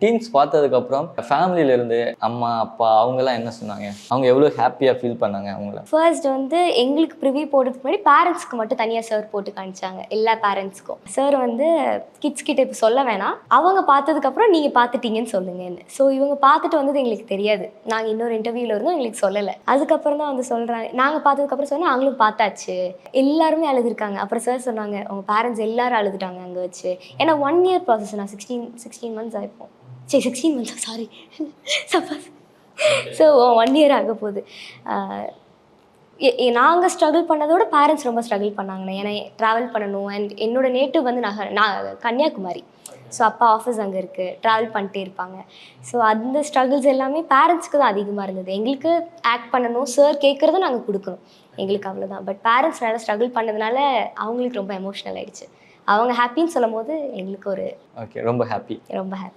Teens பார்த்ததுக்கப்புறம் ஃபேமிலியிலேருந்து அம்மா அப்பா அவங்கெல்லாம் என்ன சொன்னாங்க? அவங்க எவ்வளோ ஹாப்பியாக ஃபீல் பண்ணாங்க அவங்கள? ஃபர்ஸ்ட் வந்து எங்களுக்கு ப்ரிவியூ போடுறதுக்கு முன்னாடி பேரண்ட்ஸ்க்கு மட்டும் தனியாக சார் போட்டு காமிச்சாங்க, எல்லா பேரண்ட்ஸ்க்கும். சார் வந்து கிட்ஸ் கிட்ட இப்போ சொல்ல வேணாம், அவங்க பார்த்ததுக்கப்புறம் நீங்கள் பார்த்துட்டீங்கன்னு சொல்லுங்கன்னு. ஸோ இவங்க பார்த்துட்டு வந்தது எங்களுக்கு தெரியாது. நாங்கள் இன்னொரு இன்டர்வியூவில் இருந்தோம், எங்களுக்கு சொல்லலை. அதுக்கப்புறம் தான் வந்து சொல்கிறாங்க, நாங்கள் பார்த்ததுக்கப்புறம் சொன்னால் நாங்களும் பார்த்தாச்சு, எல்லாருமே அழுதுருக்காங்க. அப்புறம் சார் சொன்னாங்க, அவங்க பேரண்ட்ஸ் எல்லாரும் அழுதுட்டாங்க அங்கே வச்சு. ஏன்னா 1 இயர் ப்ராசஸ், நான் 16 மந்த்ஸ் ஆகிப்போம். சரி 16 மந்த்ஸா, சாரி சப்போஸ். ஸோ 1 இயர் ஆக போகுது. நாங்கள் ஸ்ட்ரகிள் பண்ணதோட பேரண்ட்ஸ் ரொம்ப ஸ்ட்ரகிள் பண்ணாங்கண்ணே. ஏன்னா ட்ராவல் பண்ணணும். அண்ட் என்னோடய நேட்டிவ் வந்து நான் கன்னியாகுமரி. ஸோ அப்பா ஆஃபீஸ் அங்கே இருக்குது, ட்ராவல் பண்ணிட்டே இருப்பாங்க. ஸோ அந்த ஸ்ட்ரகிள்ஸ் எல்லாமே பேரண்ட்ஸ்க்கு தான் அதிகமாக இருந்தது. எங்களுக்கு ஆக்ட் பண்ணணும், சார் கேட்குறதும் நாங்கள் கொடுக்கணும், எங்களுக்கு அவ்வளோதான். பட் பேரண்ட்ஸ் நல்லா ஸ்ட்ரகிள் பண்ணதுனால அவங்களுக்கு ரொம்ப எமோஷ்னல் ஆகிடுச்சு. அவங்க ஹாப்பின்னு சொல்லும் போது எங்களுக்கு ஒரு ஓகே, ரொம்ப ஹாப்பி. ரொம்ப ஹாப்பி.